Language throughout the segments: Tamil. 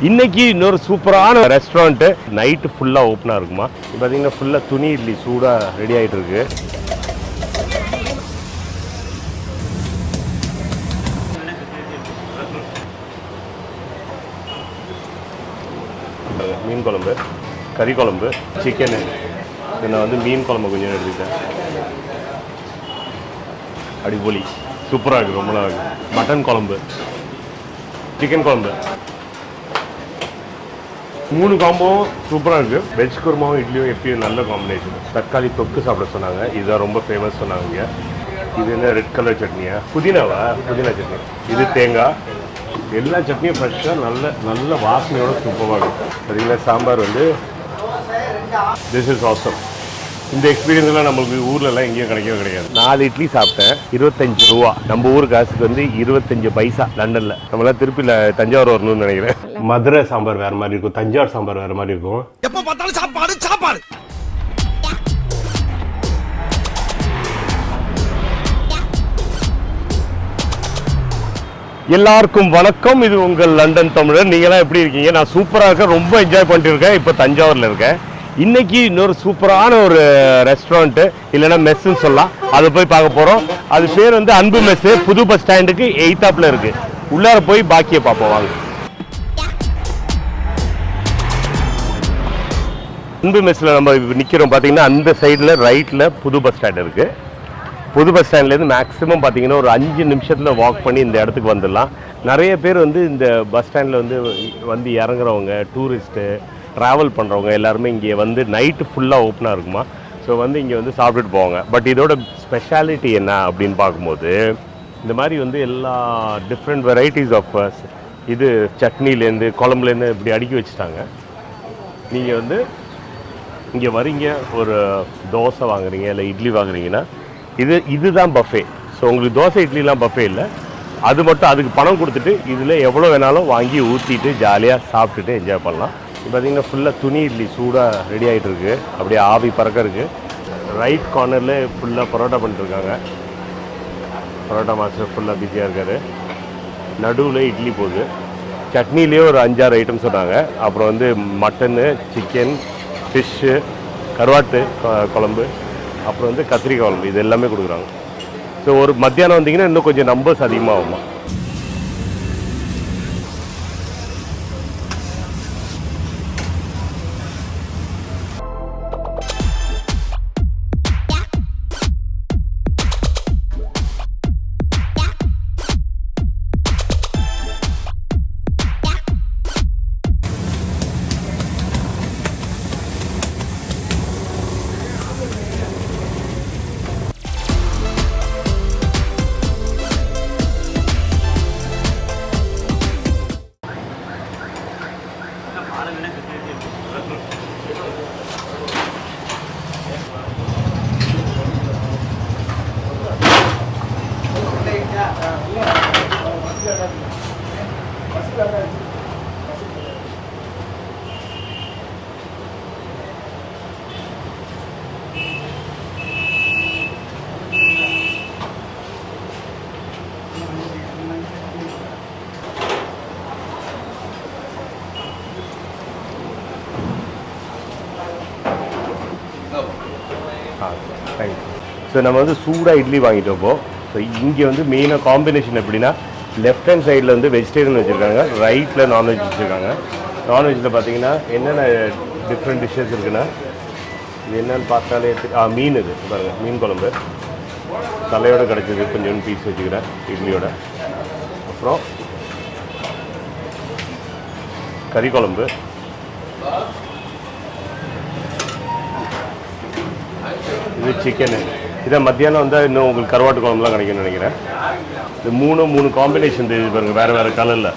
இன்னைக்கு இன்னொரு சூப்பரான ரெஸ்டாரண்ட் நைட்டு ஃபுல்லாக ஓப்பனாக இருக்குமா. இப்போ பார்த்தீங்கன்னா ஃபுல்லாக துணி இட்லி சூடாக ரெடி ஆகிட்டு இருக்கு. மீன் குழம்பு, கறி குழம்பு, சிக்கனு. நான் வந்து மீன் குழம்பு கொஞ்சம் எடுத்துக்கிட்டேன். அடிப்பொலி சூப்பராக இருக்குது, ரொம்ப நல்லா இருக்குது. மட்டன் குழம்பு, சிக்கன் குழம்பு, 3 காம்போவும் சூப்பராக இருக்குது. வெஜ் குருமாவும் இட்லியும் எப்பயும் நல்ல காம்பினேஷன். தக்காளி தொக்கு சாப்பிட சொன்னாங்க, இதுதான் ரொம்ப ஃபேமஸ் சொன்னாங்க. இது என்ன ரெட் கலர் சட்னியா? புதினாவா? புதினா சட்னி. இது தேங்காய். எல்லா சட்னியும் ஃப்ரெஷ்ஷாக நல்ல வாசனையோட சூப்பராக இருக்கும். பார்த்தீங்கன்னா சாம்பார் வந்து திஸ் இஸ் ஆசம். இந்த எக்ஸ்பீரியன்ஸ்லாம் நம்மளுக்கு ஊர்லலாம் எங்கேயும் கிடைக்காது. 4 இட்லி சாப்பிட்டேன், 25 ரூபா. நம்ம ஊர் காசுக்கு வந்து 25 பைசா லண்டனில். நம்மளாம் திருப்பியில் தஞ்சாவூர் வரணும்னு நினைக்கிறேன். மதுரை சாம்பார் வேறு மாதிரி இருக்கும், தஞ்சாவூர் சாம்பார் வேறு மாதிரி இருக்கும். எப்போ பார்த்தாலும் சாப்பாடு சாப்பாடு. எல்லாருக்கும் வணக்கம். இது உங்கள் லண்டன் தமிழர். நீங்களாம் எப்படி இருக்கீங்க? நான் சூப்பராக இருக்கேன், ரொம்ப என்ஜாய் பண்ணிட்டு இருக்கேன். இப்போ தஞ்சாவூரில் இருக்கேன். இன்னைக்கு இன்னொரு சூப்பரான ஒரு ரெஸ்டாரண்ட்டு இல்லைன்னா மெஸ்ன்னு சொல்லலாம், அதை போய் பார்க்க போகிறோம். அது பேர் வந்து அன்பு மெஸ்ஸு. புது பஸ் ஸ்டாண்டுக்கு எய்த்தாப்பில் இருக்குது. உள்ளார போய் பாக்கியை பார்ப்போம் வாங்க. அன்பு மெஸ்ஸில் நம்ம நிற்கிறோம். பார்த்தீங்கன்னா அந்த சைடில் ரைட்டில் புது பஸ் ஸ்டாண்ட் இருக்குது. புது பஸ் ஸ்டாண்ட்லேருந்து மேக்ஸிமம் பார்த்தீங்கன்னா ஒரு 5 நிமிஷத்தில் வாக் பண்ணி இந்த இடத்துக்கு வந்துடலாம். நிறைய பேர் வந்து இந்த பஸ் ஸ்டாண்டில் வந்து இறங்குறவங்க, டூரிஸ்ட்டு, ட்ராவல் பண்ணுறவங்க எல்லாருமே இங்கே வந்து நைட்டு ஃபுல்லாக ஓப்பனாக இருக்குமா. ஸோ வந்து இங்கே வந்து சாப்பிட்டுட்டு போவாங்க. பட் இதோட ஸ்பெஷாலிட்டி என்ன அப்படின்னு பார்க்கும்போது, இந்த மாதிரி வந்து எல்லா டிஃப்ரெண்ட் வெரைட்டிஸ் ஆஃப் இது சட்னிலேருந்து குழம்புலேருந்து இப்படி அடுக்கி வச்சுட்டாங்க. நீங்கள் வந்து இங்கே வரீங்க, ஒரு தோசை வாங்குறீங்க இல்லை இட்லி வாங்குறீங்கன்னா இதுதான் பஃபே. ஸோ உங்களுக்கு தோசை இட்லிலாம் பஃபே இல்லை, அது மட்டும் அதுக்கு பணம் கொடுத்துட்டு இதில் எவ்வளோ வேணாலும் வாங்கி ஊற்றிட்டு ஜாலியாக சாப்பிட்டுட்டு என்ஜாய் பண்ணலாம். பார்த்தீங்கன்னா ஃபுல்லாக துணி இட்லி சூடாக ரெடி ஆகிட்டு இருக்கு, அப்படியே ஆவி பறக்க இருக்குது. ரைட் கார்னரில் ஃபுல்லாக பரோட்டா பண்ணிட்டுருக்காங்க. பரோட்டா மாஸ்டர் ஃபுல்லாக பிஸியாக இருக்கார். நடுவில் இட்லி போகுது. சட்னிலேயே ஒரு 5-6 ஐட்டம் சொன்னாங்க. அப்புறம் வந்து மட்டனு, சிக்கன், ஃபிஷ்ஷு, கருவாட்டு குழம்பு, அப்புறம் வந்து கத்திரிக்காய் குழம்பு, இது எல்லாமே கொடுக்குறாங்க. ஸோ ஒரு மத்தியானம் வந்தீங்கன்னா இன்னும் கொஞ்சம் நம்பர்ஸ் அதிகமாகுமா. ஸோ நம்ம வந்து சூடாக இட்லி வாங்கிட்டோப்போ. ஸோ இங்கே வந்து மெயினாக காம்பினேஷன் எப்படின்னா, லெஃப்ட் ஹேண்ட் சைடில் வந்து வெஜிடேரியன் வச்சுருக்காங்க, ரைட்டில் நான்வெஜ் வச்சுருக்காங்க. நான்வெஜ்ஜில் பார்த்தீங்கன்னா என்னென்ன டிஃப்ரெண்ட் டிஷ்ஷஸ் இருக்குன்னா, இது என்னென்னு பார்த்தாலே மீன். இது பாருங்கள், மீன் குழம்பு தலையோடு கிடச்சிது, கொஞ்சம் பீஸ் வச்சுக்கிறேன் இட்லியோட. அப்புறம் கறி குழம்பு, இது சிக்கனு. இதை மத்தியானம் வந்தால் இன்னும் உங்களுக்கு கருவாட்டு குழம்புலாம் கிடைக்கும்னு நினைக்கிறேன். இது 3 காம்பினேஷன் தெரியுது பாருங்கள், வேறு கலரில்.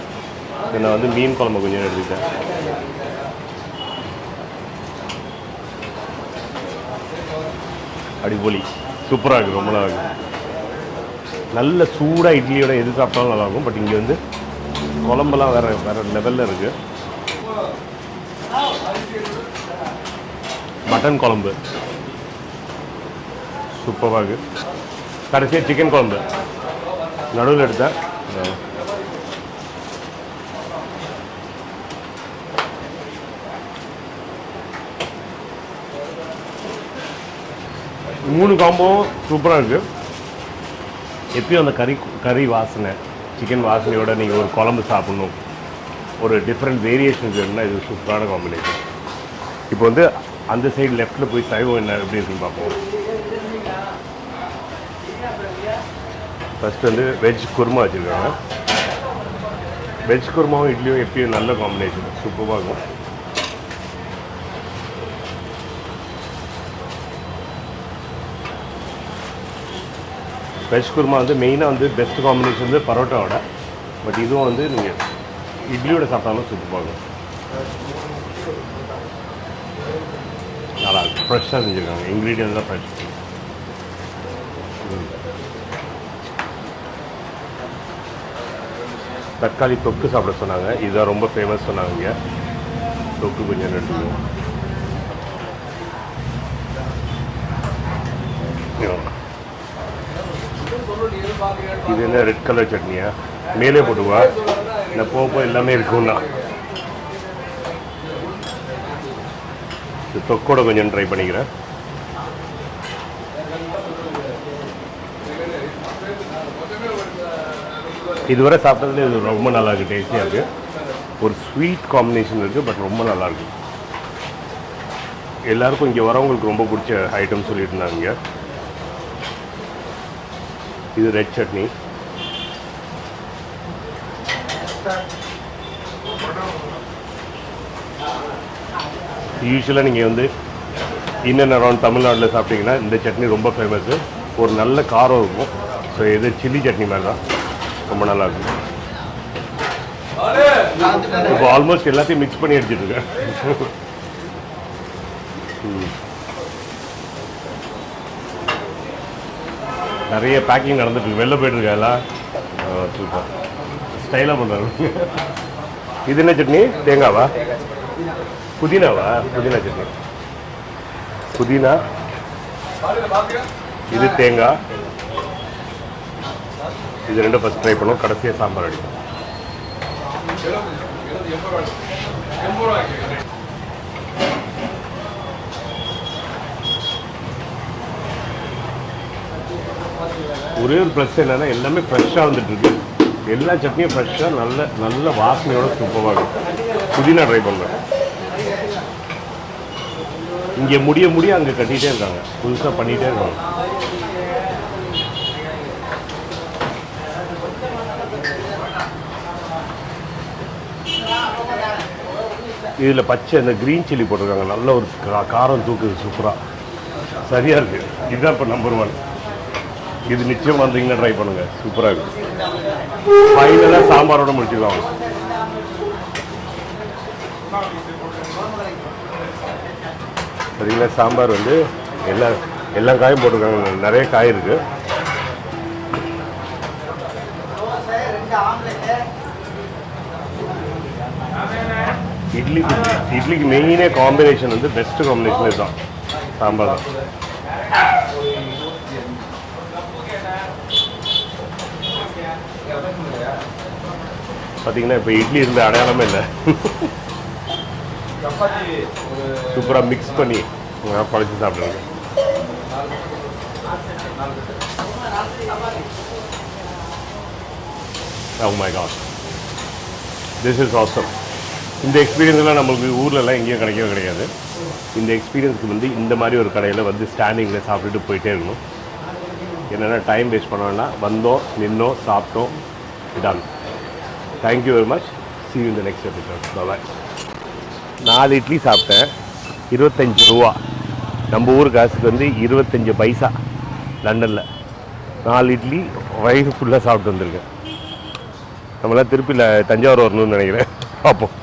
இதை நான் வந்து மீன் குழம்பு கொஞ்சம் எடுத்துக்கிட்டேன். அடிப்பொலி சூப்பராக இருக்குது, ரொம்ப நல்லா இருக்குது. நல்ல சூடாக இட்லியோட எது சாப்பிட்டாலும் நல்லாயிருக்கும். பட் இங்கே வந்து குழம்பெல்லாம் வேறு லெவலில் இருக்குது. மட்டன் குழம்பு சூப்பராக இருக்குது. கடைசியாக சிக்கன் குழம்பு நடுவில் எடுத்தேன். மூணு காம்போவும் சூப்பராக இருக்குது. எப்பயும் அந்த கறி வாசனை, சிக்கன் வாசனையோட நீங்கள் ஒரு குழம்பு சாப்பிட்ணும், ஒரு டிஃப்ரெண்ட் வேரியேஷன்ஸ் வேணும்னா இது சூப்பரான காம்பினேஷன். இப்போ வந்து அந்த சைடு லெஃப்ட்டில் போய் சைவம் என்ன எப்படி இருக்குன்னு பார்ப்போம். ஃபஸ்ட்டு வந்து வெஜ் குருமா வச்சுருக்காங்க. வெஜ் குருமாவும் இட்லியும் எப்பயும் நல்ல காம்பினேஷன், சூப்பராக இருக்கும். வெஜ் குருமா வந்து மெயினாக வந்து பெஸ்ட் காம்பினேஷன் வந்து பரோட்டாவோட, பட் இதுவும் வந்து நீங்கள் இட்லியோட சாப்பிட்டாலும் சூப்பராக இருக்கும். நல்லா இருக்கும், ஃப்ரெஷ்ஷாக செஞ்சுருக்காங்க, இன்க்ரீடியன்ஸ் தான் ஃப்ரெஷ். தக்காளி தொக்கு சாப்பிட சொன்னாங்க, இதுதான் ரொம்ப ஃபேமஸ் சொன்னாங்க இங்கே. தொக்கு கொஞ்சம் எடுத்துக்கணும். இது என்ன ரெட் கலர் சட்னியா? மேலே போட்டுவா, இந்த போப்போ எல்லாமே இருக்கும்னா. இது தொக்கோட கொஞ்சம் ட்ரை பண்ணிக்கிறேன். இதுவரை சாப்பிட்டதுல இது ரொம்ப நல்லா இருக்குது, டேஸ்டியாக இருக்குது. ஒரு ஸ்வீட் காம்பினேஷன் இருக்குது, பட் ரொம்ப நல்லாயிருக்கு. எல்லாருக்கும் இங்கே வரவங்களுக்கு ரொம்ப பிடிச்ச ஐட்டம் சொல்லிட்டு இருந்தாங்க. இது ரெட் சட்னி. யூஸ்வலாக நீங்கள் வந்து இன் அண்ட் அரௌண்ட் தமிழ்நாட்டில் சாப்பிட்டீங்கன்னா இந்த சட்னி ரொம்ப ஃபேமஸ்ஸு. ஒரு நல்ல காரம் இருக்கும். ஸோ இது சில்லி சட்னி மாதிரி தான், ரொம்ப நல்லாயிருக்கும். இப்போ ஆல்மோஸ்ட் எல்லாத்தையும் மிக்ஸ் பண்ணி எடுத்துகிட்ருக்கேன். நிறைய பேக்கிங் நடந்துட்டு வெளில போயிட்டுருக்கா எல்லாம். சூப்பர் ஸ்டைலாக பண்ணுறாங்க. இது என்ன சட்னி? தேங்காவா? புதினாவா? புதினா சட்னி. புதினா, இது தேங்காய். இது ரெண்டும் ஃபஸ்ட் ட்ரை பண்ணுவோம், கடைசியாக சாம்பார் அடிக்கும். ஒரே ஒரு ப்ளஸ் என்னன்னா எல்லாமே ஃப்ரெஷ்ஷாக வந்துட்டுருக்கு. எல்லா சட்னியும் ஃப்ரெஷ்ஷாக நல்ல வாசனையோட சூப்பராக இருக்கும். புதினா ட்ரை பண்ணுறேன். இங்கே முடிய அங்கே கட்டிகிட்டே இருக்காங்க, புதுசாக பண்ணிகிட்டே இருக்காங்க. இதில் பச்சை இந்த க்ரீன் சில்லி போட்டிருக்காங்க, நல்ல ஒரு காரம் தூக்குது, சூப்பராக சரியாக இருக்குது. இதுதான் இப்போ நம்பர் 1. இது நிச்சயம் வந்தீங்கன்னா ட்ரை பண்ணுங்கள், சூப்பராக இருக்குது. ஃபைனலாக சாம்பாரோட முடிச்சுக்கலாம். சரிங்களா? சாம்பார் வந்து எல்லா காயும் போட்டிருக்காங்க, நிறைய காய் இருக்குது. இட்லிக்கு மெயினே காம்பினேஷன் வந்து பெஸ்ட் காம்பினேஷன் இதுதான், சாம்பார் தான். பார்த்தீங்கன்னா இப்போ இட்லி இருந்த அடையாளமே இல்லை. சூப்பராக மிக்ஸ் பண்ணி பழச்சி சாப்பிடுங்க. Oh my God, this is awesome. இந்த எக்ஸ்பீரியன்ஸ்லாம் நம்மளுக்கு ஊர்லலாம் எங்கேயும் கிடைக்கவே கிடையாது. இந்த எக்ஸ்பீரியன்ஸுக்கு வந்து இந்த மாதிரி ஒரு கடையில் வந்து ஸ்டாண்டிங்கில் சாப்பிட்டுட்டு போயிட்டே இருக்கணும். என்னென்னா டைம் வேஸ்ட் பண்ணோன்னா வந்தோம், நின்னோம், சாப்பிட்டோம், done. Thank you very much. see you in the next episode. Bye. 4 idli சாப்பிட்டேன், 25 ரூபா. நம்ம ஊர் காசுக்கு வந்து 25 பைசா லண்டனில். 4 இட்லி வயிறு ஃபுல்லாக சாப்பிட்டு வந்திருக்கேன். நம்மளாம் திருப்பியில் தஞ்சாவூர் வரணும்னு நினைக்கிறேன். பார்ப்போம்.